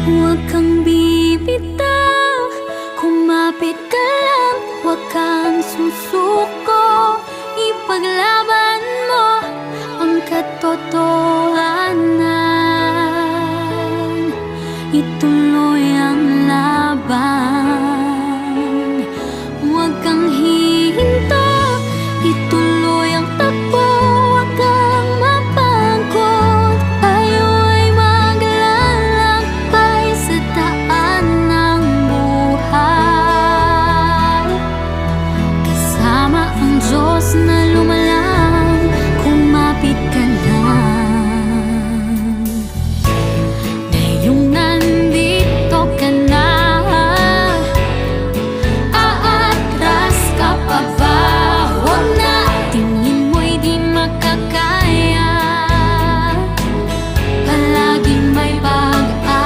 Huwag kang bibitaw, kumapit ka lang, huwag kang susuko. Ipaglaban mo ang katotohanan, ituloy